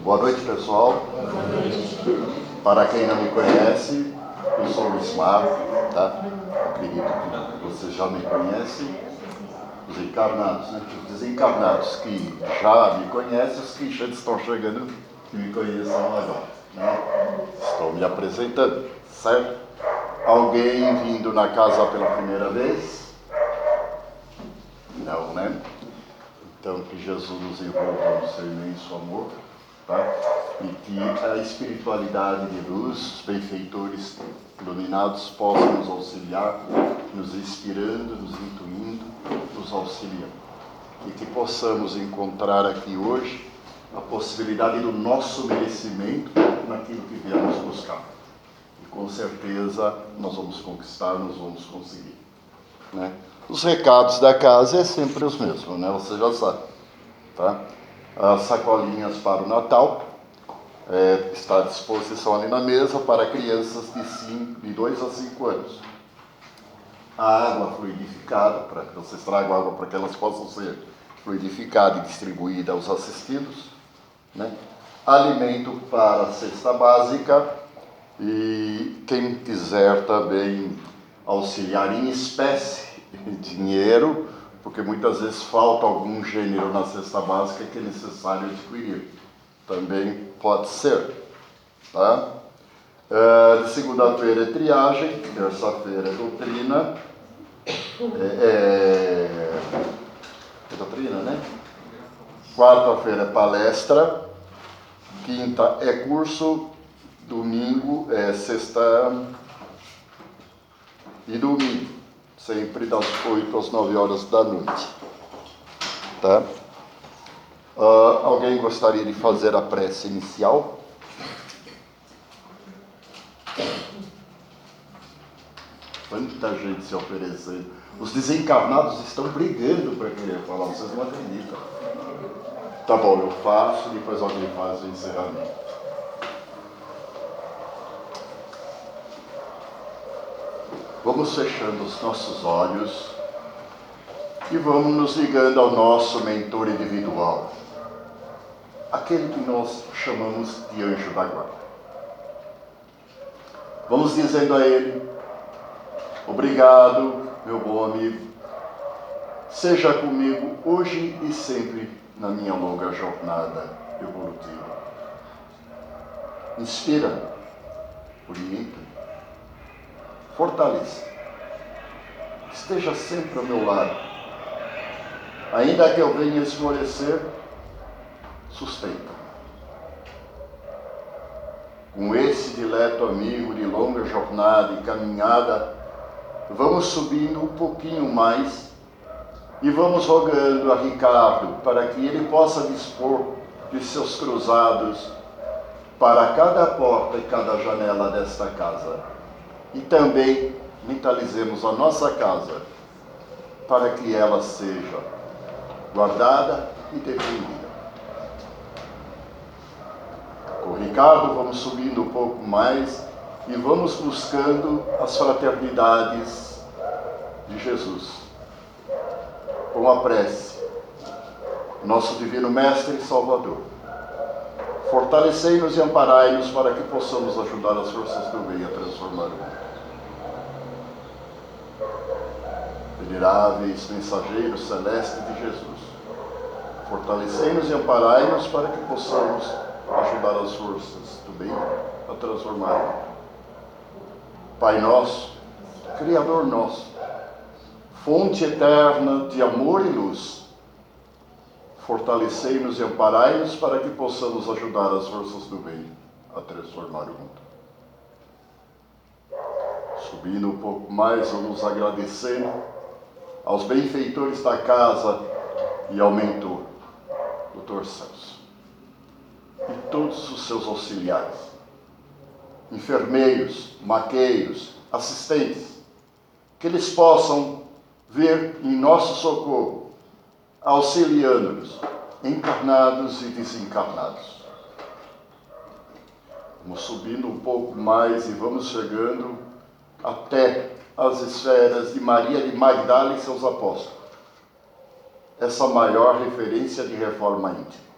Boa noite, pessoal. Boa noite. Para quem não me conhece, eu sou o Luiz Marco, tá? Acredito que vocês já me conhecem. Os encarnados, né? Os desencarnados que já me conhecem, os que já estão chegando que me conheçam agora, né? Estou me apresentando, certo? Alguém vindo na casa pela primeira vez? Não, né? Então, que Jesus nos envolva no seu imenso amor, tá? E que a espiritualidade de luz, os benfeitores iluminados possam nos auxiliar, nos inspirando, nos intuindo, nos auxiliando. E que possamos encontrar aqui hoje a possibilidade do nosso merecimento naquilo que viemos buscar. E com certeza nós vamos conquistar, nós vamos conseguir, né? Os recados da casa é sempre os mesmos, né? Você já sabe, tá? As sacolinhas para o Natal está à disposição ali na mesa para crianças de 2 a 5 anos. A água fluidificada, para que vocês tragam água para que elas possam ser fluidificada e distribuída aos assistidos, né? Alimento para a cesta básica e quem quiser também auxiliar em espécie, dinheiro, porque muitas vezes falta algum gênero na cesta básica que é necessário adquirir. Também pode ser, tá? De segunda-feira é triagem, terça-feira é doutrina, é doutrina, né? Quarta-feira é palestra, quinta é curso, domingo é sexta e domingo, sempre das 8 às 9 horas da noite, tá? Alguém gostaria de fazer a prece inicial? Quanta gente se oferecendo. Os desencarnados estão brigando para querer falar, vocês não acreditam. Tá bom, eu faço, depois alguém faz o encerramento. Vamos fechando os nossos olhos e vamos nos ligando ao nosso mentor individual, aquele que nós chamamos de anjo da guarda. Vamos dizendo a ele: obrigado, meu bom amigo, seja comigo hoje e sempre na minha longa jornada evolutiva. Inspira, orienta, fortaleça, esteja sempre ao meu lado. Ainda que eu venha esmorecer, sustenta. Com esse dileto amigo de longa jornada e caminhada, vamos subindo um pouquinho mais e vamos rogando a Ricardo para que ele possa dispor de seus cruzados para cada porta e cada janela desta casa. E também mentalizemos a nossa casa para que ela seja guardada e defendida. Com o Ricardo vamos subindo um pouco mais e vamos buscando as fraternidades de Jesus. Com a prece, nosso Divino Mestre e Salvador, fortalecei-nos e amparai-nos para que possamos ajudar as forças do bem a transformar o mundo. Veneráveis mensageiros celestes de Jesus, fortalecei-nos e amparai-nos para que possamos ajudar as forças do bem a transformar o mundo. Pai nosso, Criador nosso, fonte eterna de amor e luz, fortalecei-nos e amparai-nos para que possamos ajudar as forças do bem a transformar o mundo. Subindo um pouco mais, vamos agradecendo aos benfeitores da casa e ao mentor, Dr. Celso, e todos os seus auxiliares, enfermeiros, maqueiros, assistentes, que eles possam vir em nosso socorro, auxiliando-nos, encarnados e desencarnados. Vamos subindo um pouco mais e vamos chegando até as esferas de Maria de Magdala e seus apóstolos. Essa maior referência de reforma íntima.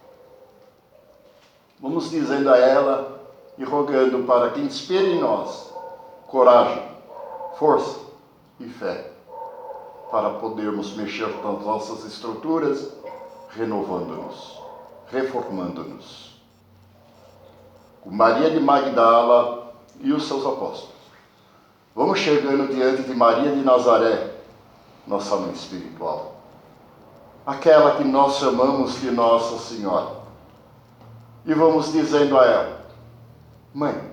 Vamos dizendo a ela e rogando para que inspire em nós coragem, força e fé, para podermos mexer nas nossas estruturas, renovando-nos, reformando-nos. Com Maria de Magdala e os seus apóstolos, vamos chegando diante de Maria de Nazaré, nossa mãe espiritual, aquela que nós chamamos de Nossa Senhora, e vamos dizendo a ela: Mãe,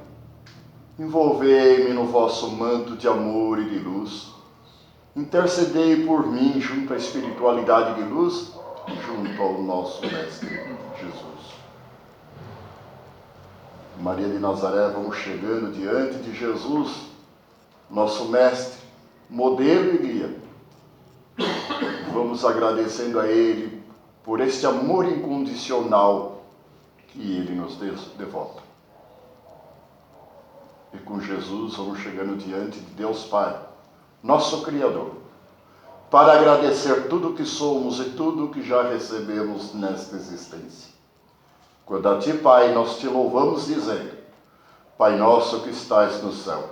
envolvei-me no vosso manto de amor e de luz, intercedei por mim junto à espiritualidade de luz e junto ao nosso Mestre Jesus. Maria de Nazaré, vamos chegando diante de Jesus, nosso Mestre, modelo e guia. Vamos agradecendo a Ele por este amor incondicional que Ele nos devota. E com Jesus vamos chegando diante de Deus Pai, nosso Criador, para agradecer tudo o que somos e tudo o que já recebemos nesta existência. Quando a Ti, Pai, nós Te louvamos dizendo: Pai nosso que estais no céu,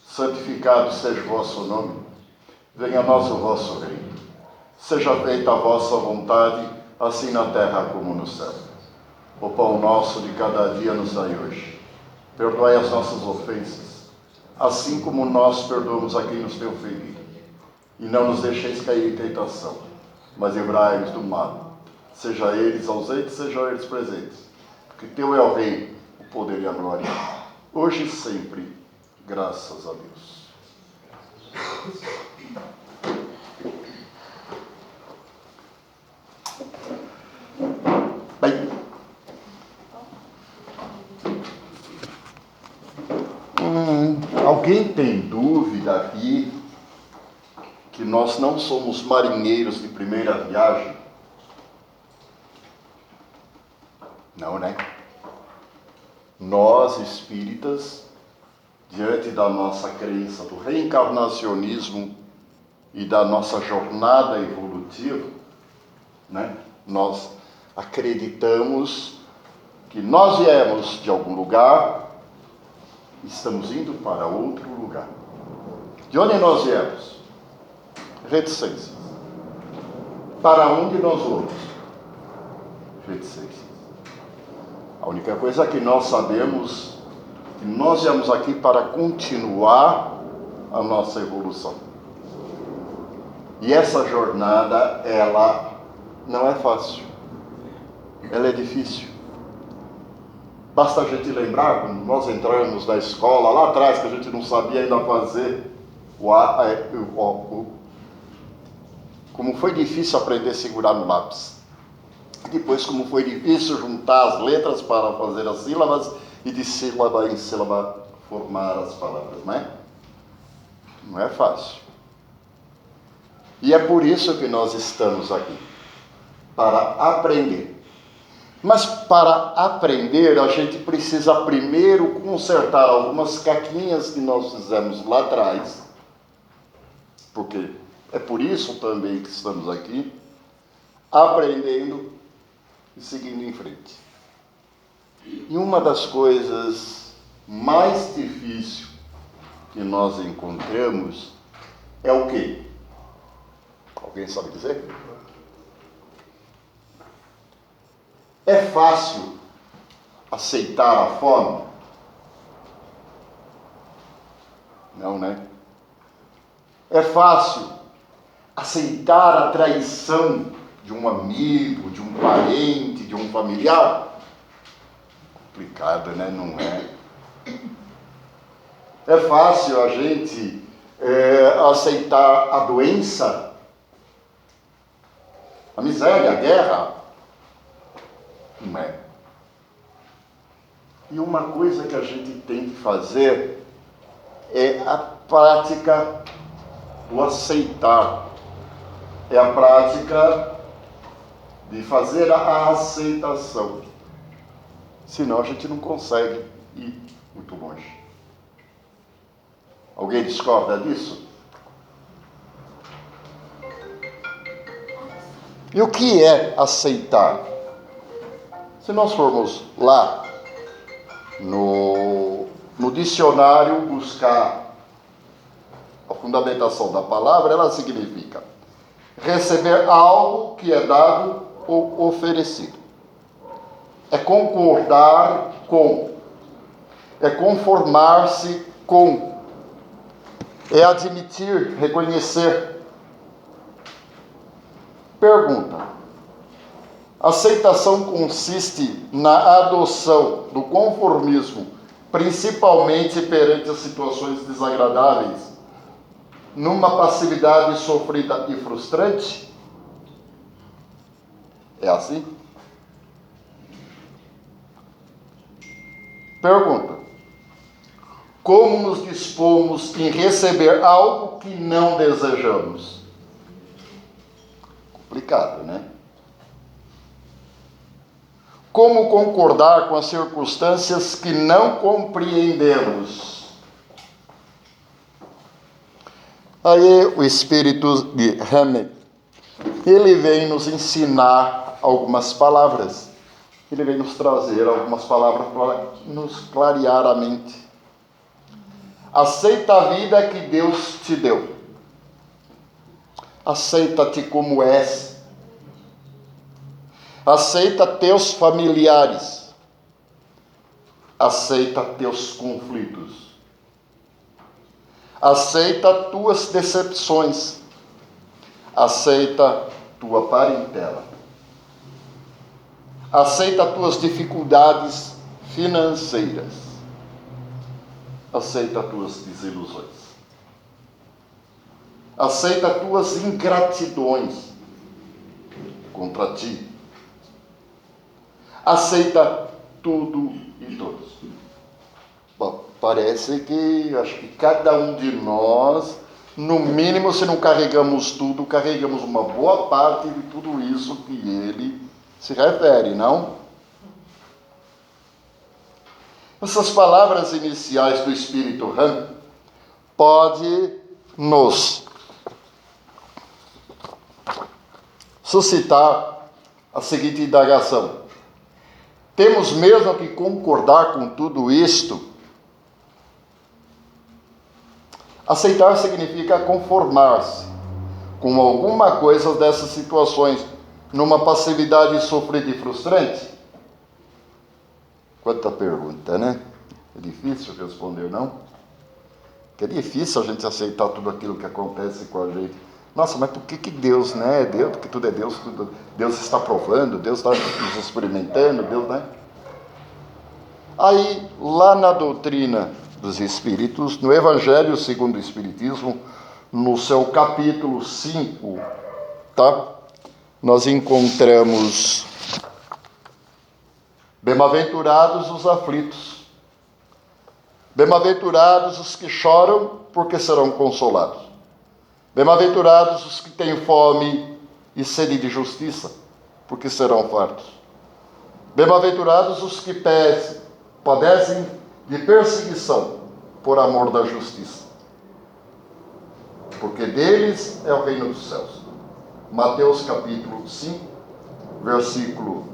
santificado seja o vosso nome, venha a nós o vosso reino, seja feita a vossa vontade, assim na terra como no céu. O pão nosso de cada dia nos dai hoje. Perdoai as nossas ofensas, assim como nós perdoamos a quem nos tem ofendido. E não nos deixeis cair em tentação, mas livrai-nos do mal. Seja eles ausentes, sejam eles presentes. Porque Teu é o reino, o poder e a glória, hoje e sempre. Graças a Deus. Bem, alguém tem dúvida aqui que nós não somos marinheiros de primeira viagem? Não, né? Nós, espíritas, diante da nossa crença do reencarnacionismo e da nossa jornada evolutiva, né? Nós acreditamos que nós viemos de algum lugar, estamos indo para outro lugar. De onde nós viemos? Reticências. Para onde nós vamos? Reticências. A única coisa que nós sabemos é que nós viemos aqui para continuar a nossa evolução. E essa jornada, ela não é fácil. Ela é difícil. Basta a gente lembrar, quando nós entramos na escola, lá atrás, que a gente não sabia ainda fazer como foi difícil aprender a segurar no lápis. Depois, como foi difícil juntar as letras para fazer as sílabas e de sílaba em sílaba formar as palavras, né? Não é fácil. E é por isso que nós estamos aqui, para aprender. Mas para aprender, a gente precisa primeiro consertar algumas caquinhas que nós fizemos lá atrás, porque é por isso também que estamos aqui, aprendendo e seguindo em frente. E uma das coisas mais difíceis que nós encontramos é o quê? Alguém sabe dizer? É fácil aceitar a fome? Não, né? É fácil aceitar a traição de um amigo, de um parente, de um familiar? Complicado, né? Não é? É fácil a gente aceitar a doença, a miséria, a guerra? Não é. E uma coisa que a gente tem que fazer é a prática do aceitar. É a prática de fazer a aceitação. Senão a gente não consegue ir muito longe. Alguém discorda disso? E o que é aceitar? Se nós formos lá No dicionário, buscar a fundamentação da palavra, ela significa receber algo que é dado ou oferecido. É concordar com, é conformar-se com, é admitir, reconhecer. Pergunta: aceitação consiste na adoção do conformismo, principalmente perante as situações desagradáveis, numa passividade sofrida e frustrante? É assim? Pergunta: como nos dispomos em receber algo que não desejamos? Complicado, né? Como concordar com as circunstâncias que não compreendemos? Aí o Espírito de Hammett, ele vem nos ensinar algumas palavras. Ele vem nos trazer algumas palavras para nos clarear a mente. Aceita a vida que Deus te deu. Aceita-te como és. Aceita teus familiares. Aceita teus conflitos. Aceita tuas decepções. Aceita tua parentela. Aceita tuas dificuldades financeiras. Aceita tuas desilusões. Aceita tuas ingratidões contra ti. Aceita tudo e todos. Bom, parece que acho que cada um de nós, no mínimo, se não carregamos tudo, carregamos uma boa parte de tudo isso que ele se refere, não? Essas palavras iniciais do Espírito Han pode nos suscitar a seguinte indagação: temos mesmo que concordar com tudo isto? Aceitar significa conformar-se com alguma coisa dessas situações, numa passividade sofrida e frustrante? Quanta pergunta, né? É difícil responder, não? Que é difícil a gente aceitar tudo aquilo que acontece com a gente. Nossa, mas por que Deus, né? Deus, porque tudo é Deus, Deus está provando, Deus está nos experimentando, Deus, né? Aí, lá na doutrina dos Espíritos, no Evangelho segundo o Espiritismo, no seu capítulo 5, tá? Nós encontramos: bem-aventurados os aflitos, bem-aventurados os que choram, porque serão consolados. Bem-aventurados os que têm fome e sede de justiça, porque serão fartos. Bem-aventurados os que padecem de perseguição por amor da justiça, porque deles é o reino dos céus. Mateus capítulo 5, versículo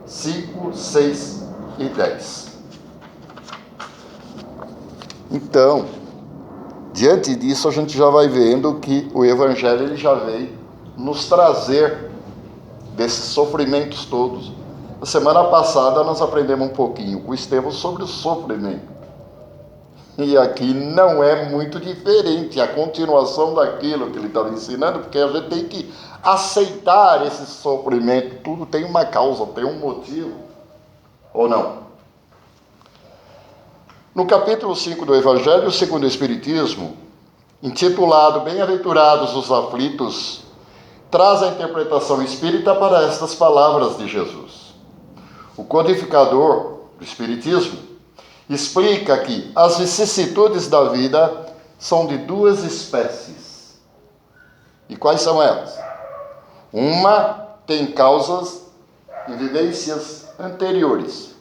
5, 6 e 10. Então, diante disso, a gente já vai vendo que o Evangelho ele já veio nos trazer desses sofrimentos todos. Na semana passada nós aprendemos um pouquinho com o Estevão sobre o sofrimento. E aqui não é muito diferente, a continuação daquilo que ele estava ensinando, porque a gente tem que aceitar esse sofrimento. Tudo tem uma causa, tem um motivo, ou não? No capítulo 5 do Evangelho segundo o Espiritismo, intitulado Bem-aventurados os aflitos, traz a interpretação espírita para estas palavras de Jesus. O codificador do Espiritismo explica que as vicissitudes da vida são de duas espécies. E quais são elas? Uma tem causas e vivências anteriores,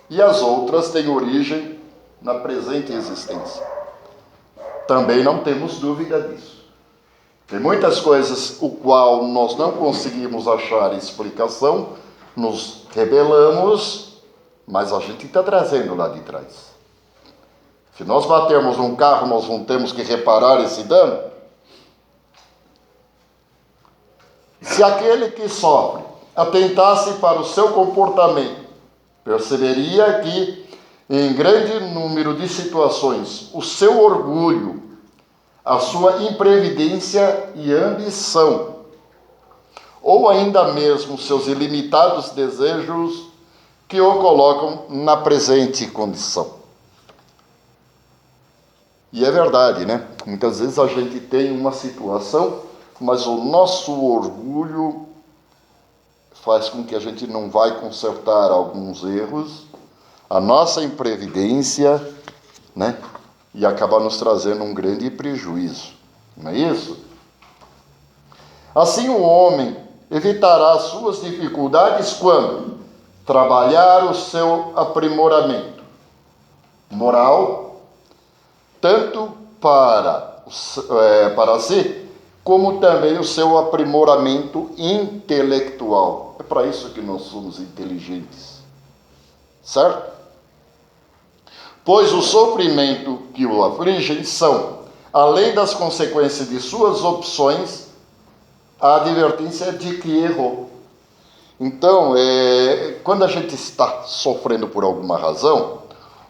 e as outras têm origem na presente existência. Também não temos dúvida disso. Tem muitas coisas o qual nós não conseguimos achar explicação, nos rebelamos, mas a gente está trazendo lá de trás. Se nós batermos num carro, nós não temos que reparar esse dano? Se aquele que sofre atentasse para o seu comportamento, perceberia que, em grande número de situações, o seu orgulho, a sua imprevidência e ambição, ou ainda mesmo seus ilimitados desejos, que o colocam na presente condição. E é verdade, né? Muitas vezes a gente tem uma situação, mas o nosso orgulho faz com que a gente não vai consertar alguns erros, a nossa imprevidência, né? E acaba nos trazendo um grande prejuízo, não é isso? Assim o homem evitará as suas dificuldades quando trabalhar o seu aprimoramento moral, tanto para si, como também o seu aprimoramento intelectual. É para isso que nós somos inteligentes, certo? Pois o sofrimento que o afligem são, além das consequências de suas opções, a advertência de que errou. Então, quando a gente está sofrendo por alguma razão,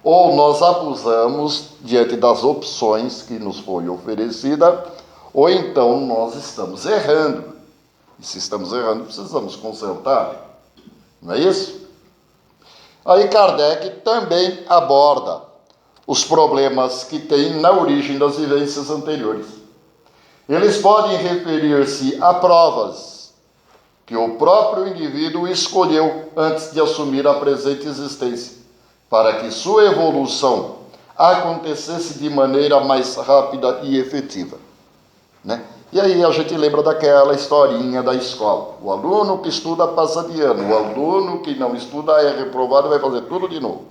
ou nós abusamos diante das opções que nos foi oferecida, ou então nós estamos errando. E se estamos errando, precisamos consertar. Não é isso? Aí Kardec também aborda os problemas que tem na origem das vivências anteriores. Eles podem referir-se a provas que o próprio indivíduo escolheu antes de assumir a presente existência, para que sua evolução acontecesse de maneira mais rápida e efetiva, né? E aí a gente lembra daquela historinha da escola. O aluno que estuda passa de ano, o aluno que não estuda é reprovado e vai fazer tudo de novo.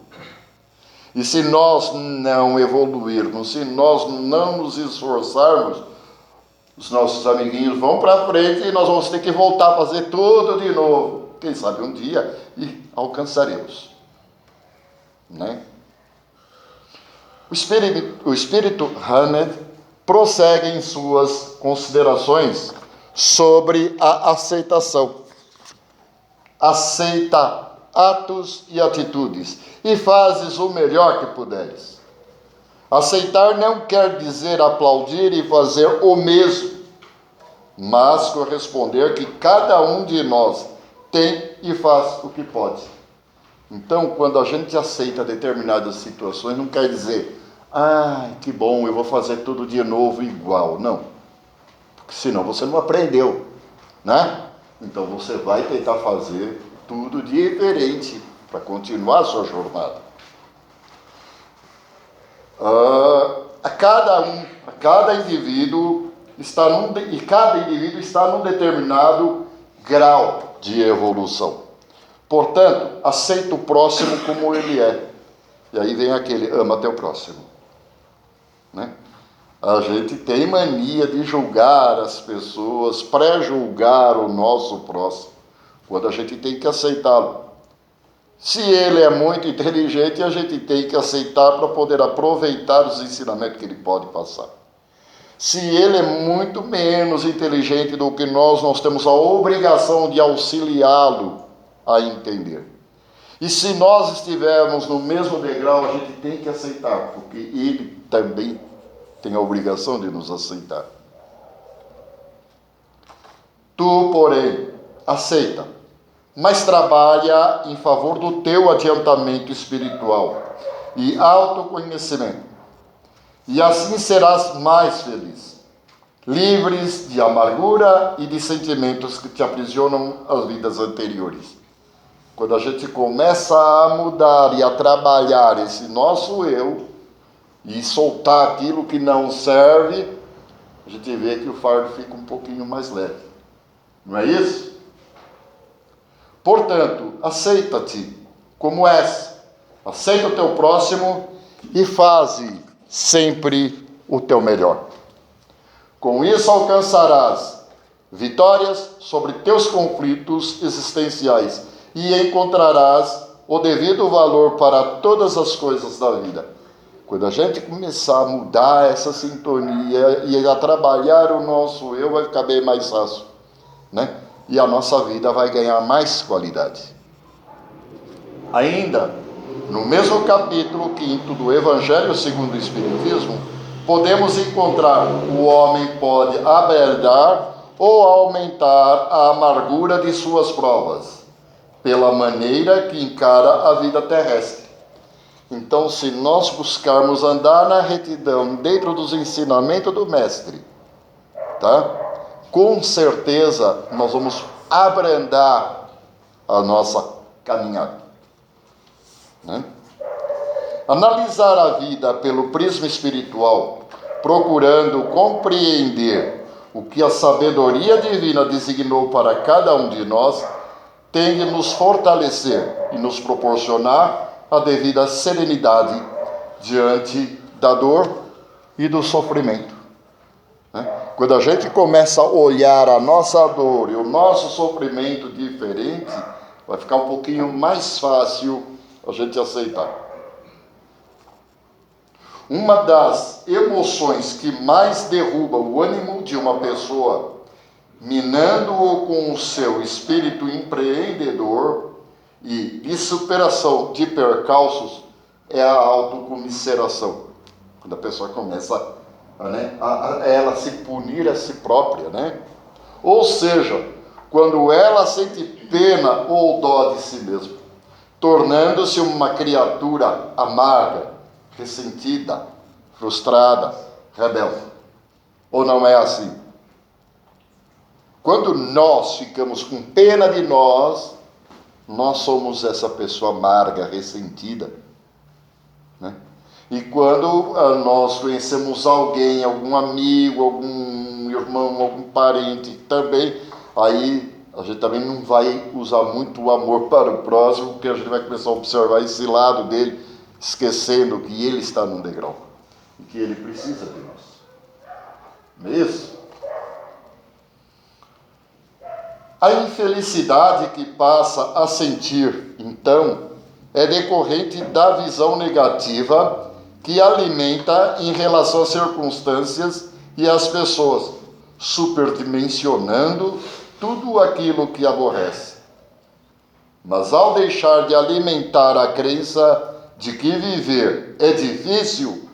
E se nós não evoluirmos, se nós não nos esforçarmos, os nossos amiguinhos vão para frente e nós vamos ter que voltar a fazer tudo de novo. Quem sabe um dia e alcançaremos, né? O espírito Hamed prossegue em suas considerações sobre a aceitação. Aceita atos e atitudes e fazes o melhor que puderes. Aceitar não quer dizer aplaudir e fazer o mesmo, mas corresponder que cada um de nós tem e faz o que pode. Então, quando a gente aceita determinadas situações, não quer dizer, que bom, eu vou fazer tudo de novo igual. Não, porque senão você não aprendeu, né? Então você vai tentar fazer tudo diferente para continuar a sua jornada. Cada indivíduo está num determinado grau de evolução. Portanto, aceita o próximo como ele é. E aí vem aquele ama teu próximo, né? A gente tem mania de julgar as pessoas, pré-julgar o nosso próximo, quando a gente tem que aceitá-lo. Se ele é muito inteligente, a gente tem que aceitar para poder aproveitar os ensinamentos que ele pode passar. Se ele é muito menos inteligente do que nós temos a obrigação de auxiliá-lo a entender. E se nós estivermos no mesmo degrau, a gente tem que aceitar, porque ele também tem a obrigação de nos aceitar. Tu, porém, aceita, mas trabalha em favor do teu adiantamento espiritual e autoconhecimento. E assim serás mais feliz, livres de amargura e de sentimentos que te aprisionam às vidas anteriores. Quando a gente começa a mudar e a trabalhar esse nosso eu e soltar aquilo que não serve, a gente vê que o fardo fica um pouquinho mais leve. Não é isso? Portanto, aceita-te como és, aceita o teu próximo e faze sempre o teu melhor. Com isso alcançarás vitórias sobre teus conflitos existenciais e encontrarás o devido valor para todas as coisas da vida. Quando a gente começar a mudar essa sintonia e a trabalhar o nosso eu, vai ficar bem mais fácil, né? E a nossa vida vai ganhar mais qualidade. Ainda, no mesmo capítulo 5 do Evangelho segundo o Espiritismo, podemos encontrar: o homem pode abrandar ou aumentar a amargura de suas provas, pela maneira que encara a vida terrestre. Então, se nós buscarmos andar na retidão dentro dos ensinamentos do Mestre, tá? Com certeza nós vamos abrandar a nossa caminhada, né? Analisar a vida pelo prisma espiritual, procurando compreender o que a sabedoria divina designou para cada um de nós, tem de nos fortalecer e nos proporcionar a devida serenidade diante da dor e do sofrimento, né? Quando a gente começa a olhar a nossa dor e o nosso sofrimento diferente, vai ficar um pouquinho mais fácil a gente aceitar. Uma das emoções que mais derruba o ânimo de uma pessoa, minando-o com o seu espírito empreendedor e de superação de percalços, é a autocomiseração. Quando a pessoa começa a ela se punir a si própria, né? Ou seja, quando ela sente pena ou dó de si mesma, tornando-se uma criatura amarga, ressentida, frustrada, rebelde. Ou não é assim? Quando nós ficamos com pena de nós somos essa pessoa amarga, ressentida, né? E quando nós conhecemos alguém, algum amigo, algum irmão, algum parente também, aí a gente também não vai usar muito o amor para o próximo, porque a gente vai começar a observar esse lado dele, esquecendo que ele está num degrau e que ele precisa de nós. Não é isso? A infelicidade que passa a sentir, então, é decorrente da visão negativa que alimenta em relação às circunstâncias e às pessoas, superdimensionando tudo aquilo que aborrece. Mas ao deixar de alimentar a crença de que viver é difícil,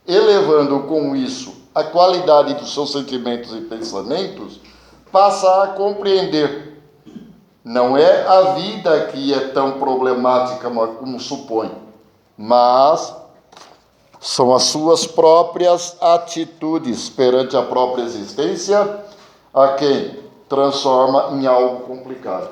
elevando com isso a qualidade dos seus sentimentos e pensamentos, passa a compreender: não é a vida que é tão problemática como supõe, mas são as suas próprias atitudes perante a própria existência a quem transforma em algo complicado,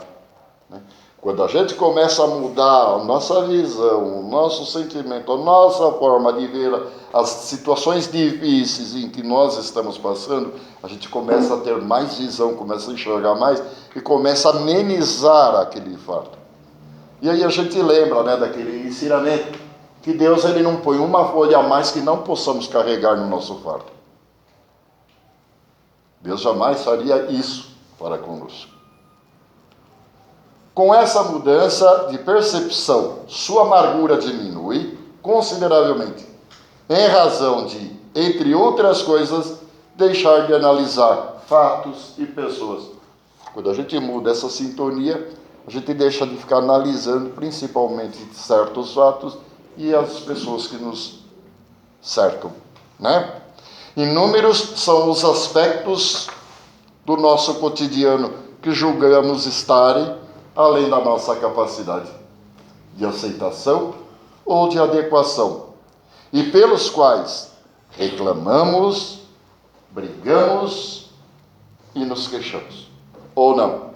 né? Quando a gente começa a mudar a nossa visão, o nosso sentimento, a nossa forma de ver as situações difíceis em que nós estamos passando, a gente começa a ter mais visão, começa a enxergar mais e começa a amenizar aquele fardo. E aí a gente lembra, né, daquele ensinamento que Deus ele não põe uma folha a mais que não possamos carregar no nosso fardo. Deus jamais faria isso para conosco. Com essa mudança de percepção, sua amargura diminui consideravelmente, em razão de, entre outras coisas, deixar de analisar fatos e pessoas. Quando a gente muda essa sintonia, a gente deixa de ficar analisando principalmente certos fatos e as pessoas que nos cercam, né? Inúmeros são os aspectos do nosso cotidiano que julgamos estarem além da nossa capacidade de aceitação ou de adequação, e pelos quais reclamamos, brigamos e nos queixamos. Ou não?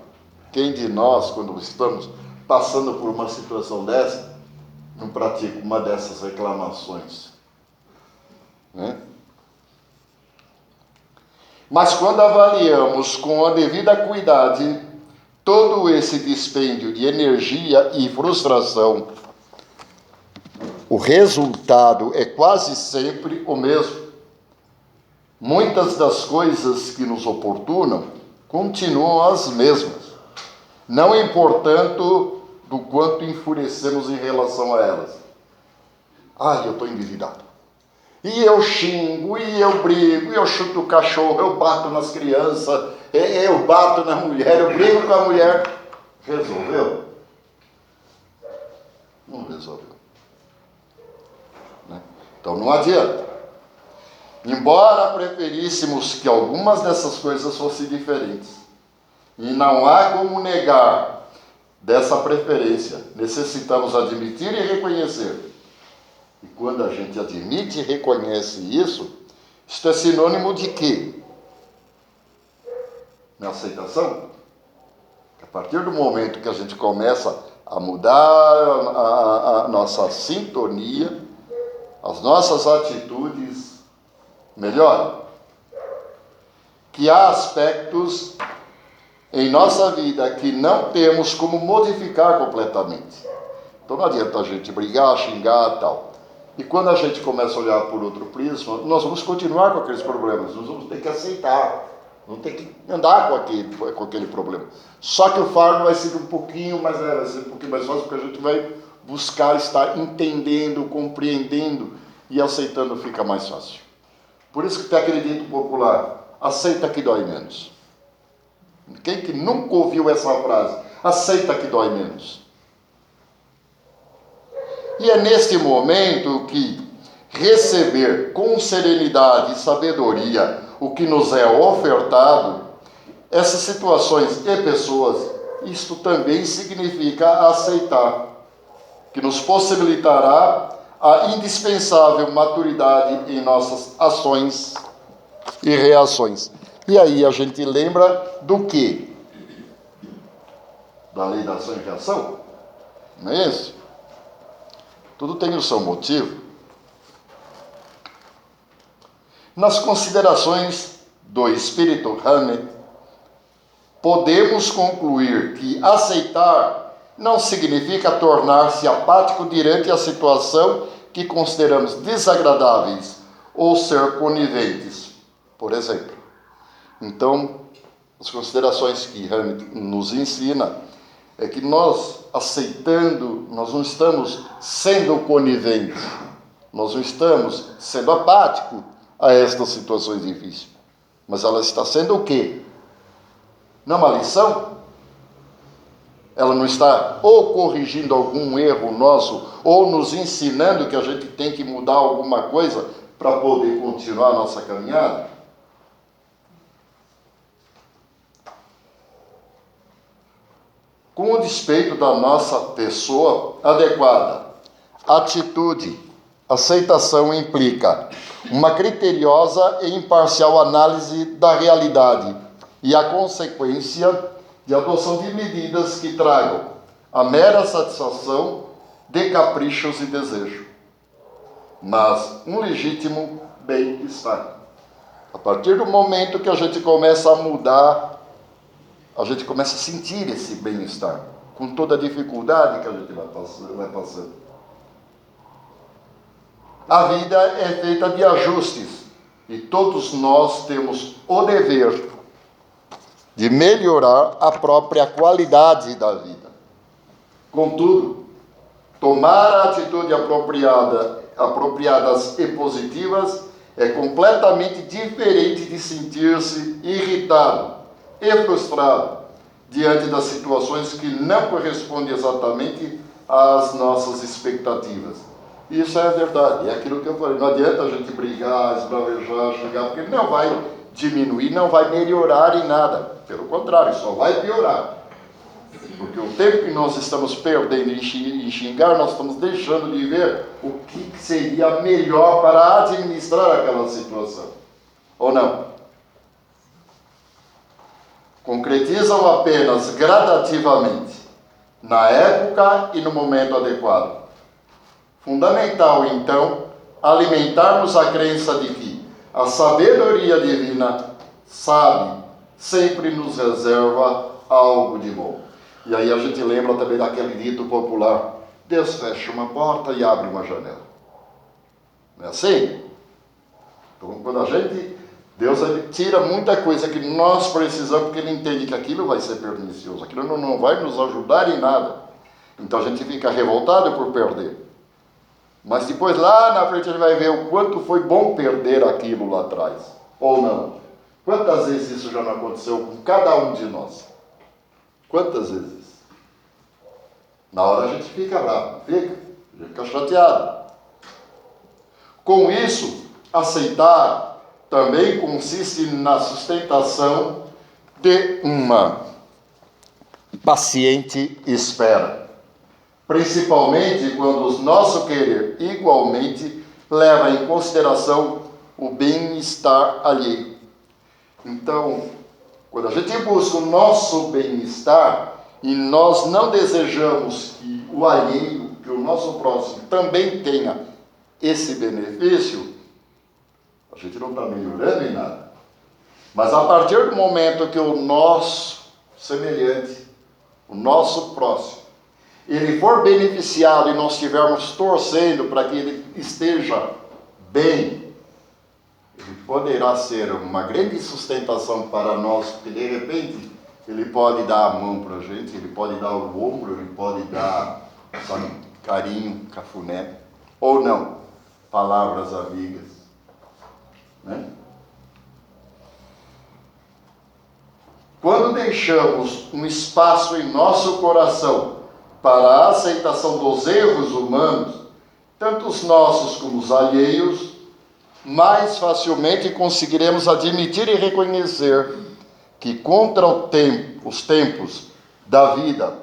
Quem de nós, quando estamos passando por uma situação dessa, não pratica uma dessas reclamações, né? Mas quando avaliamos com a devida cuidade todo esse dispêndio de energia e frustração, o resultado é quase sempre o mesmo. Muitas das coisas que nos oportunam continuam as mesmas, não importando do quanto enfurecemos em relação a elas. Ai, eu estou endividado. E eu xingo, e eu brigo, e eu chuto o cachorro, eu bato nas crianças, eu bato na mulher, eu brigo com a mulher. Resolveu? Não resolveu. Né? Então não adianta. Embora preferíssemos que algumas dessas coisas fossem diferentes, e não há como negar dessa preferência, necessitamos admitir e reconhecer. E quando a gente admite e reconhece isso, isto é sinônimo de quê? Na aceitação. A partir do momento que a gente começa a mudar a nossa sintonia, as nossas atitudes melhoram. Que há aspectos em nossa vida que não temos como modificar completamente. Então não adianta a gente brigar, xingar e tal. E quando a gente começa a olhar por outro prisma, nós vamos continuar com aqueles problemas, nós vamos ter que aceitar, vamos ter que andar com aquele problema. Só que o fardo vai ser um pouquinho mais leve, vai ser um pouquinho mais fácil, porque a gente vai buscar estar entendendo, compreendendo e aceitando fica mais fácil. Por isso que tem aquele dito popular, aceita que dói menos. Quem que nunca ouviu essa frase? Aceita que dói menos. E é neste momento que receber com serenidade e sabedoria o que nos é ofertado, essas situações e pessoas, isto também significa aceitar, que nos possibilitará a indispensável maturidade em nossas ações e reações. E aí a gente lembra do quê? Da lei da ação e reação? Não é isso? Tudo tem o seu motivo. Nas considerações do Espírito Hane, podemos concluir que aceitar não significa tornar-se apático diante a situação que consideramos desagradáveis ou ser coniventes, por exemplo. Então, as considerações que Hane nos ensina é que nós aceitando, nós não estamos sendo coniventes, nós não estamos sendo apáticos a estas situações difíceis, mas ela está sendo o quê? Não é uma lição? Ela não está ou corrigindo algum erro nosso, ou nos ensinando que a gente tem que mudar alguma coisa para poder continuar a nossa caminhada? Com o despeito da nossa pessoa adequada, atitude, aceitação implica uma criteriosa e imparcial análise da realidade e a consequência de adoção de medidas que tragam a mera satisfação de caprichos e desejos, mas um legítimo bem-estar. A partir do momento que a gente começa a mudar, a gente começa a sentir esse bem-estar, com toda a dificuldade que a gente vai passando. A vida é feita de ajustes, e todos nós temos o dever de melhorar a própria qualidade da vida. Contudo, tomar a atitude apropriadas e positivas é completamente diferente de sentir-se irritado e frustrado diante das situações que não correspondem exatamente às nossas expectativas. Isso é a verdade, é aquilo que eu falei, não adianta a gente brigar, esbravejar, xingar, porque não vai diminuir, não vai melhorar em nada, pelo contrário, só vai piorar. Porque o tempo que nós estamos perdendo em xingar, nós estamos deixando de ver o que seria melhor para administrar aquela situação, ou não? Concretizam apenas gradativamente, na época e no momento adequado. Fundamental, então, alimentarmos a crença de que a sabedoria divina sempre nos reserva algo de bom. E aí a gente lembra também daquele dito popular, Deus fecha uma porta e abre uma janela. Não é assim? Então, quando Deus tira muita coisa que nós precisamos, porque Ele entende que aquilo vai ser pernicioso, aquilo não vai nos ajudar em nada. Então a gente fica revoltado por perder. Mas depois lá na frente a gente vai ver o quanto foi bom perder aquilo lá atrás. Ou não. Quantas vezes isso já não aconteceu com cada um de nós? Quantas vezes? Na hora a gente fica bravo, a gente fica chateado. Com isso, aceitar também consiste na sustentação de uma paciente espera. Principalmente quando o nosso querer igualmente leva em consideração o bem-estar alheio. Então, quando a gente busca o nosso bem-estar e nós não desejamos que o alheio, que o nosso próximo também tenha esse benefício, a gente não está melhorando em nada. Mas a partir do momento que o nosso semelhante, o nosso próximo, ele for beneficiado e nós estivermos torcendo para que ele esteja bem, ele poderá ser uma grande sustentação para nós, porque de repente ele pode dar a mão para a gente, ele pode dar o ombro, ele pode dar, sabe, carinho, cafuné, ou não, palavras amigas, né? Quando deixamos um espaço em nosso coração para a aceitação dos erros humanos, tanto os nossos como os alheios, mais facilmente conseguiremos admitir e reconhecer que contra os tempos da vida,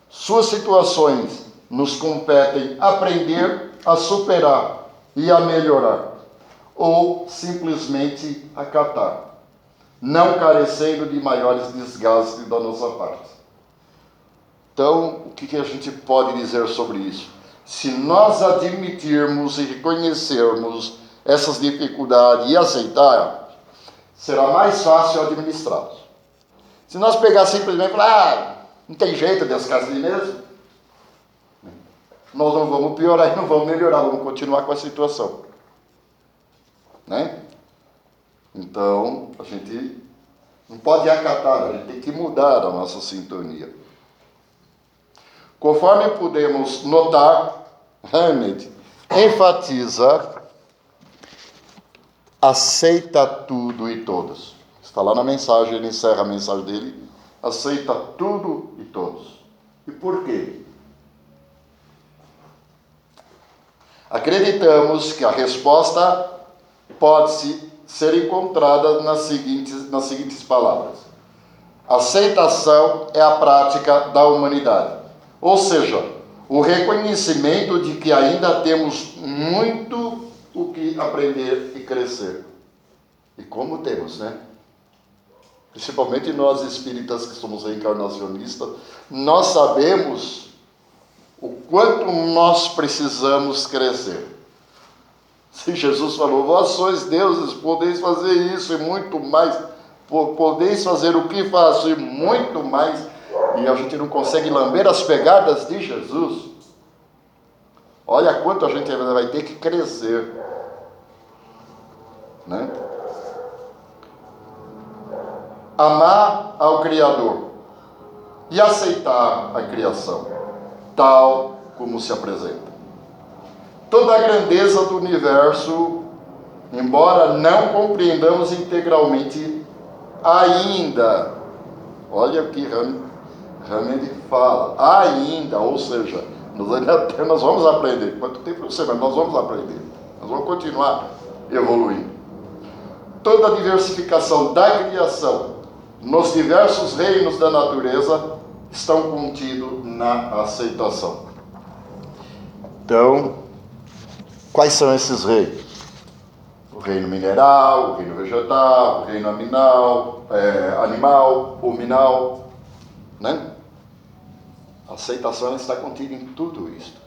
suas situações nos competem aprender a superar e a melhorar, ou simplesmente acatar, não carecendo de maiores desgastes da nossa parte. Então, o que a gente pode dizer sobre isso? Se nós admitirmos e reconhecermos essas dificuldades e aceitar, será mais fácil administrá-los. Se nós pegar simplesmente e falar, não tem jeito, Deus quer assim mesmo, nós não vamos piorar e não vamos melhorar, vamos continuar com a situação. Né? Então, a gente não pode acatar, a gente tem que mudar a nossa sintonia. Conforme podemos notar, Hamed enfatiza, aceita tudo e todos. Está lá na mensagem, ele encerra a mensagem dele, aceita tudo e todos. E por quê? Acreditamos que a resposta pode ser encontrada nas seguintes palavras. Aceitação é a prática da humanidade. Ou seja, o reconhecimento de que ainda temos muito o que aprender e crescer. E como temos, né? Principalmente nós espíritas que somos reencarnacionistas, nós sabemos o quanto nós precisamos crescer. Se Jesus falou, vós sois deuses, podeis fazer isso e muito mais, podeis fazer o que faço e muito mais, e a gente não consegue lamber as pegadas de Jesus. Olha quanto a gente vai ter que crescer, né? Amar ao Criador e aceitar a criação, tal como se apresenta. Toda a grandeza do universo, embora não compreendamos integralmente ainda, olha o que Hamed fala, ainda, ou seja, nós vamos aprender. Quanto tempo não sei, mas nós vamos aprender. Nós vamos continuar evoluindo. Toda a diversificação da criação nos diversos reinos da natureza estão contidos na aceitação. Então, quais são esses reinos? O reino mineral, o reino vegetal, o reino animal, ruminal, né? A aceitação está contida em tudo isto.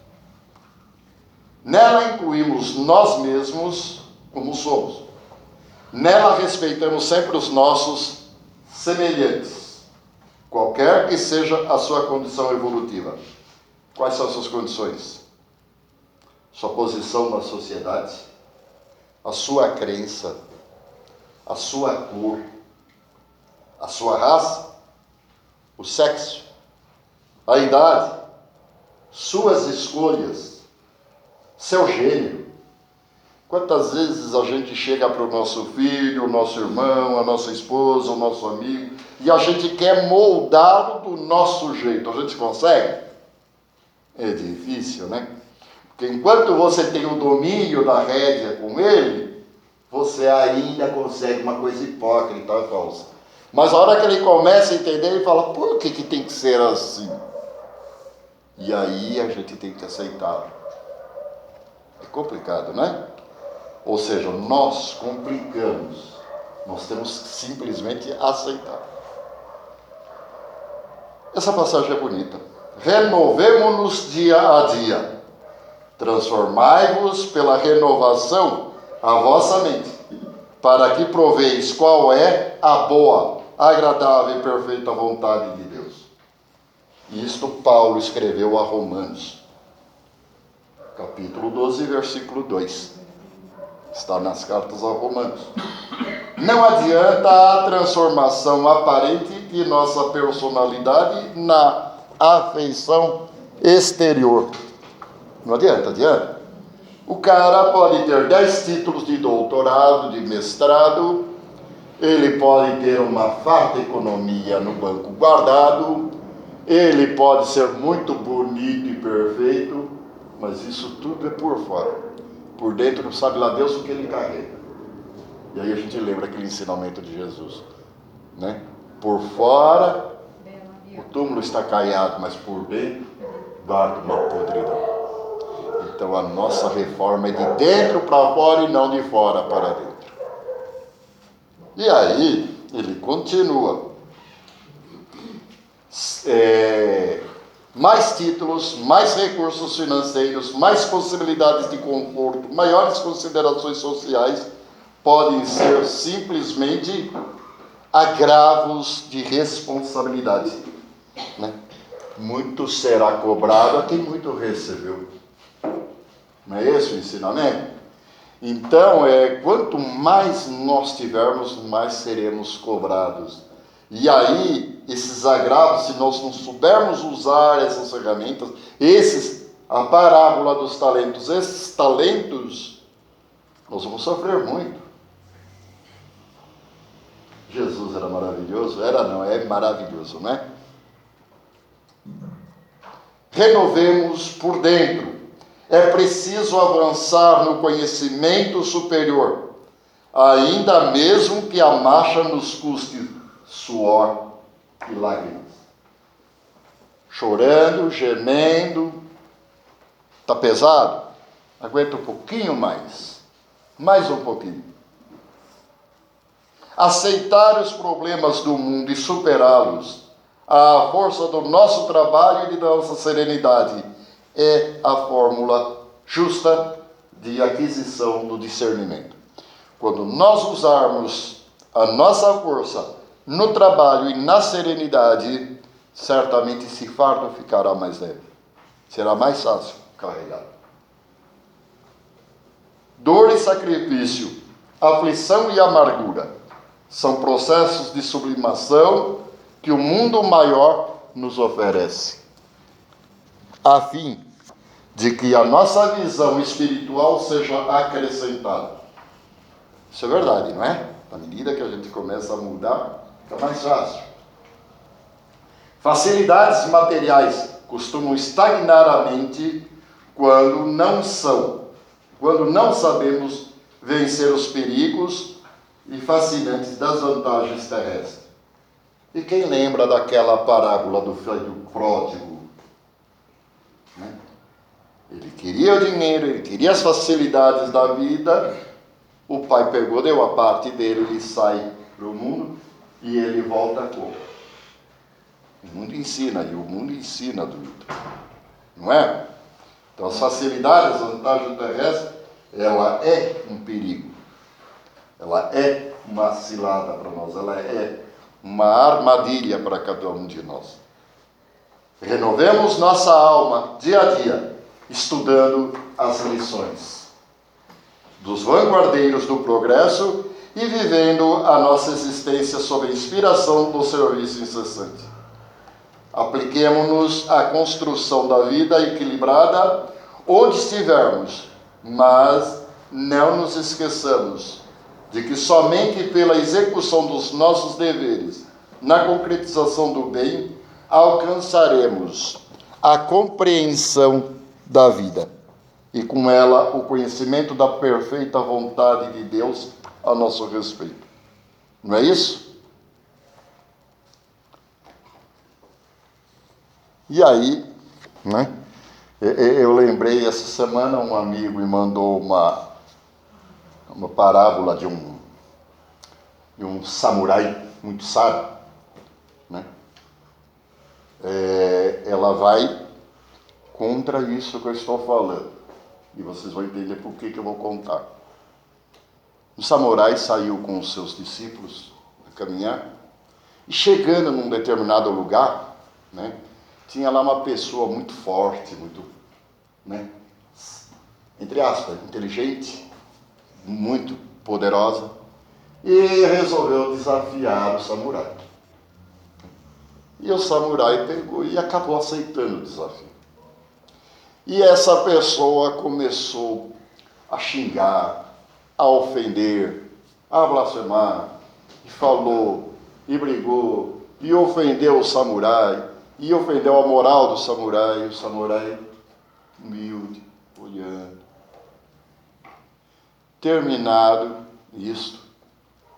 Nela incluímos nós mesmos como somos. Nela respeitamos sempre os nossos semelhantes, qualquer que seja a sua condição evolutiva. Quais são as suas condições? Sua posição na sociedade, a sua crença, a sua cor, a sua raça, o sexo, a idade, suas escolhas, seu gênero. Quantas vezes a gente chega para o nosso filho, o nosso irmão, a nossa esposa, o nosso amigo, e a gente quer moldá-lo do nosso jeito. A gente consegue? É difícil, né? Porque enquanto você tem o domínio da rédea com ele, você ainda consegue uma coisa hipócrita e falsa. Mas a hora que ele começa a entender, ele fala, por que tem que ser assim? E aí a gente tem que aceitar. É complicado, né? Ou seja, nós complicamos. Nós temos que simplesmente aceitar. Essa passagem é bonita. Renovemo-nos dia a dia. Transformai-vos pela renovação a vossa mente, para que proveis qual é a boa, agradável e perfeita vontade de Deus. Isto Paulo escreveu a Romanos, capítulo 12, versículo 2. Está nas cartas a Romanos. Não adianta a transformação aparente de nossa personalidade na afeição exterior. Não adianta. O cara pode ter 10 títulos de doutorado, de mestrado, ele pode ter uma farta economia no banco guardado, ele pode ser muito bonito e perfeito, mas isso tudo é por fora. Por dentro, sabe lá Deus o que ele carrega. E aí a gente lembra aquele ensinamento de Jesus, né? Por fora, o túmulo está caiado, mas por dentro, guarda uma podridão. Então a nossa reforma é de dentro para fora e não de fora para dentro. E aí, ele continua. Mais títulos, mais recursos financeiros, mais possibilidades de conforto, maiores considerações sociais podem ser simplesmente agravos de responsabilidade, né? Muito será cobrado a quem muito recebeu. Não é esse o ensinamento? Então, quanto mais nós tivermos, mais seremos cobrados. E aí, esses agravos, se nós não soubermos usar essas ferramentas, a parábola dos talentos, esses talentos, nós vamos sofrer muito. Jesus era maravilhoso? Era não, é maravilhoso, né? Renovemos por dentro. É preciso avançar no conhecimento superior, ainda mesmo que a marcha nos custe suor e lágrimas. Chorando, gemendo, está pesado? Aguenta um pouquinho mais um pouquinho. Aceitar os problemas do mundo e superá-los, à força do nosso trabalho e de nossa serenidade, é a fórmula justa de aquisição do discernimento. Quando nós usarmos a nossa força no trabalho e na serenidade, certamente esse fardo ficará mais leve. Será mais fácil carregar. Dor e sacrifício, aflição e amargura são processos de sublimação que o mundo maior nos oferece, a fim de que a nossa visão espiritual seja acrescentada. Isso é verdade, não é? À medida que a gente começa a mudar, fica mais fácil. Facilidades materiais costumam estagnar a mente quando não sabemos vencer os perigos e fascinantes das vantagens terrestres. E quem lembra daquela parábola do filho pródigo? Né? Ele queria o dinheiro, ele queria as facilidades da vida. O pai pegou, deu a parte dele, ele sai para o mundo e ele volta como? O mundo ensina, e o mundo ensina adulto. Não é? Então as facilidades, as vantagens terrestres, ela é um perigo. Ela é uma cilada para nós, ela é uma armadilha para cada um de nós. Renovemos nossa alma dia a dia, estudando as lições dos vanguardeiros do progresso e vivendo a nossa existência sob a inspiração do serviço incessante. Apliquemo-nos à construção da vida equilibrada onde estivermos, mas não nos esqueçamos de que somente pela execução dos nossos deveres, na concretização do bem, alcançaremos a compreensão da vida e com ela o conhecimento da perfeita vontade de Deus a nosso respeito. Não é isso? E aí, né? Eu lembrei, essa semana um amigo me mandou uma parábola de um samurai muito sábio, né? Ela vai contra isso que eu estou falando. E vocês vão entender por que eu vou contar. O samurai saiu com os seus discípulos a caminhar e chegando num determinado lugar, né? Tinha lá uma pessoa muito forte, muito, né, entre aspas, inteligente, muito poderosa, e resolveu desafiar o samurai. E o samurai pegou e acabou aceitando o desafio. E essa pessoa começou a xingar, a ofender, a blasfemar, e falou, e brigou, e ofendeu o samurai, e ofendeu a moral do samurai, e o samurai humilde, olhando. Terminado isto,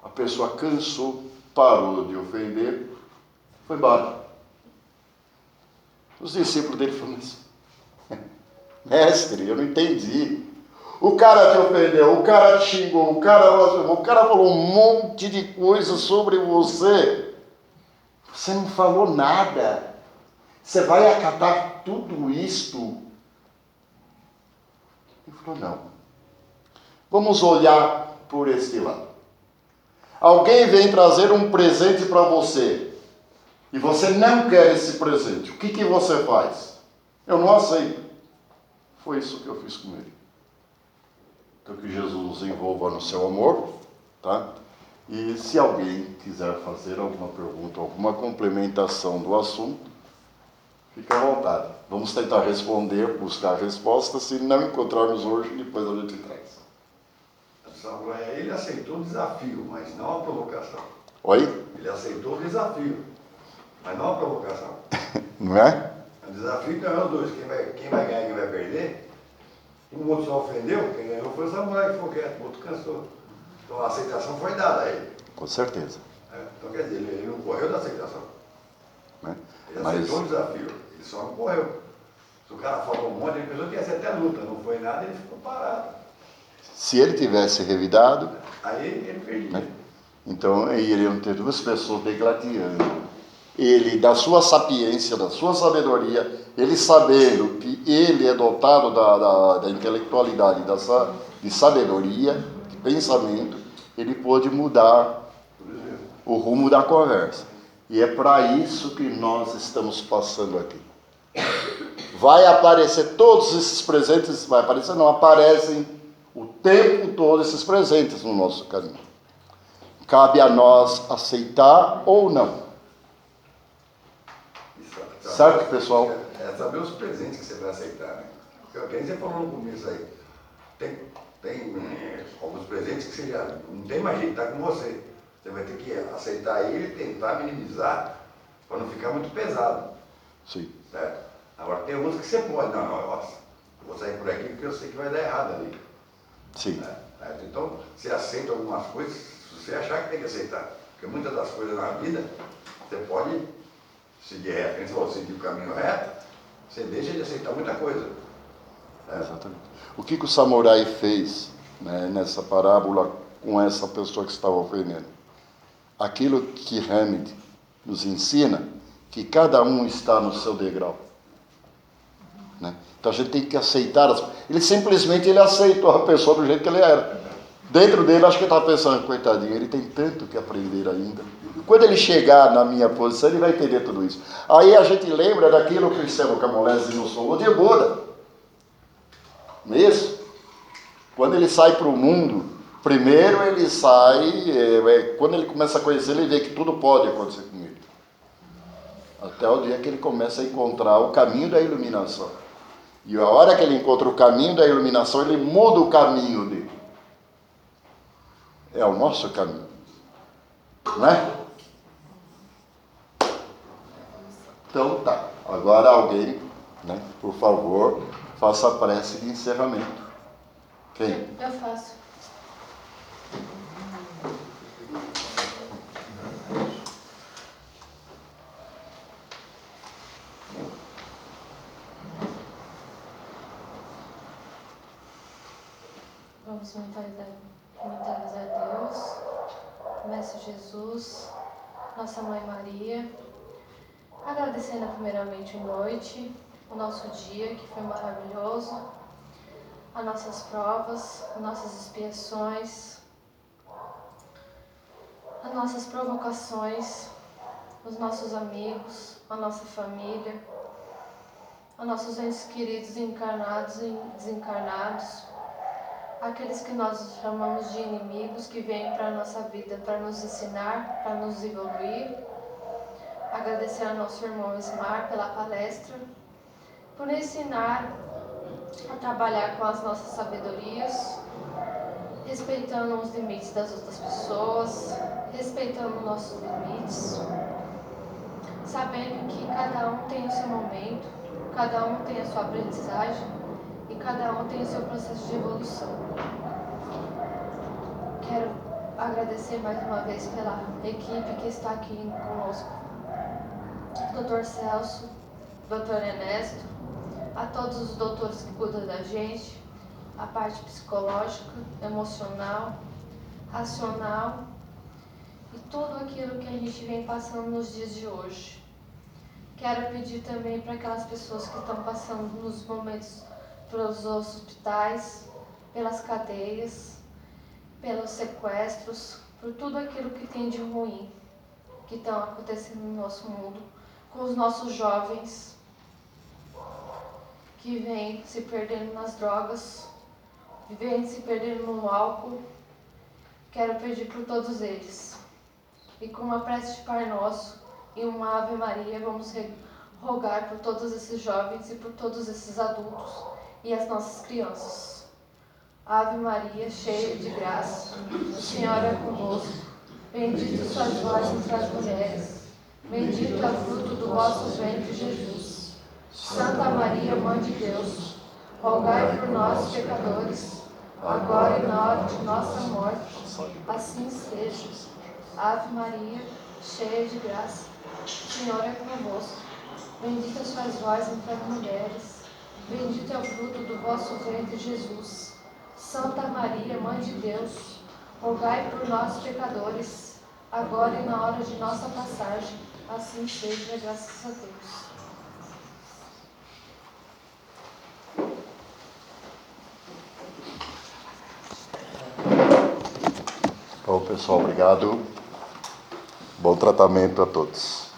a pessoa cansou, parou de ofender, foi embora. Os discípulos dele falaram assim, mestre, eu não entendi. O cara te ofendeu, o cara te xingou, o cara falou um monte de coisa sobre você. Você não falou nada. Você vai acatar tudo isto? Ele falou, não. Vamos olhar por este lado. Alguém vem trazer um presente para você e você não quer esse presente. O que você faz? Eu não aceito. Foi isso que eu fiz com ele. Então que Jesus nos envolva no seu amor, tá? E se alguém quiser fazer alguma pergunta, alguma complementação do assunto, fique à vontade. Vamos tentar responder, buscar respostas. Se não encontrarmos hoje, depois a gente traz. Ele aceitou o desafio, mas não a provocação. Oi? Ele aceitou o desafio, mas não a provocação. Não é? O desafio ganhou os dois. Quem vai ganhar e quem vai perder. Um outro só ofendeu, quem ganhou foi o samurai que ficou quieto, o outro cansou. Então a aceitação foi dada a ele. Com certeza. Então quer dizer, ele não correu da aceitação. Né? Ele aceitou o desafio, ele só não correu. Se o cara falou um monte, ele pensou que ia ser até luta, não foi nada, ele ficou parado. Se ele tivesse revidado, aí ele perdia. Né? Então iriam ter duas pessoas degladiando. Ele, da sua sapiência, da sua sabedoria, ele sabendo que ele é dotado da intelectualidade, de sabedoria, de pensamento, ele pôde mudar o rumo da conversa. E é para isso que nós estamos passando aqui. Vai aparecer todos esses presentes, vai aparecer, não, aparecem o tempo todo esses presentes no nosso caminho. Cabe a nós aceitar ou não. Certo, pessoal? É saber os presentes que você vai aceitar, né? Porque você falou no começo aí, tem alguns presentes que você já não tem mais jeito, está com você. Você vai ter que aceitar ele e tentar minimizar para não ficar muito pesado. Sim. Certo? Agora tem uns que você pode, não, nossa, vou sair por aqui porque eu sei que vai dar errado ali. Sim. Né? Então, você aceita algumas coisas, se você achar que tem que aceitar. Porque muitas das coisas na vida, você pode seguir reto. Se você seguir o caminho reto, você deixa de aceitar muita coisa. Exatamente. O que o samurai fez, né, nessa parábola com essa pessoa que estava ofendendo? Aquilo que Hamed nos ensina, que cada um está no seu degrau. Né? Então a gente tem que aceitar. Ele simplesmente aceitou a pessoa do jeito que ele era. Dentro dele, acho que ele estava pensando, coitadinho, ele tem tanto que aprender ainda. Quando ele chegar na minha posição, ele vai entender tudo isso. Aí a gente lembra daquilo que o Cristiano Camolese nos falou de Buda. Não é isso? Quando ele sai para o mundo, primeiro ele sai, quando ele começa a conhecer, ele vê que tudo pode acontecer com ele. Até o dia que ele começa a encontrar o caminho da iluminação. E a hora que ele encontra o caminho da iluminação, ele muda o caminho dele. É o nosso caminho. Não é? Então tá. Agora alguém, né, por favor, faça a prece de encerramento. Quem? Eu faço. Vamos mentalizar Deus, Mestre Jesus, Nossa Mãe Maria, agradecendo primeiramente a noite, o nosso dia que foi maravilhoso, as nossas provas, as nossas expiações, as nossas provocações, os nossos amigos, a nossa família, os nossos entes queridos encarnados e desencarnados, aqueles que nós chamamos de inimigos que vêm para a nossa vida para nos ensinar, para nos evoluir. Agradecer ao nosso irmão Ismar pela palestra, por ensinar a trabalhar com as nossas sabedorias, respeitando os limites das outras pessoas, respeitando nossos limites, sabendo que cada um tem o seu momento, cada um tem a sua aprendizagem e cada um tem o seu processo de evolução. Quero agradecer mais uma vez pela equipe que está aqui conosco, Dr. Celso, Dr. Ernesto, a todos os doutores que cuidam da gente, a parte psicológica, emocional, racional e tudo aquilo que a gente vem passando nos dias de hoje. Quero pedir também para aquelas pessoas que estão passando nos momentos pelos hospitais, pelas cadeias, pelos sequestros, por tudo aquilo que tem de ruim que estão acontecendo no nosso mundo, com os nossos jovens que vêm se perdendo nas drogas, vêm se perdendo no álcool. Quero pedir por todos eles. E com uma prece de Pai Nosso e uma Ave Maria, vamos rogar por todos esses jovens e por todos esses adultos e as nossas crianças. Ave Maria, cheia de graça, o Senhor é convosco. Bendita sois vós entre as mulheres. Bendito é o fruto do vosso ventre, Jesus. Santa Maria, Mãe de Deus, rogai por nós, pecadores, agora e na hora de nossa morte. Assim seja. Ave Maria, cheia de graça, o Senhor é convosco. Bendita sois vós entre as mulheres. Bendito é o fruto do vosso ventre, Jesus. Santa Maria, Mãe de Deus, rogai por nós, pecadores, agora e na hora de nossa passagem. Assim seja, graças a Deus. Bom, pessoal, obrigado. Bom tratamento a todos.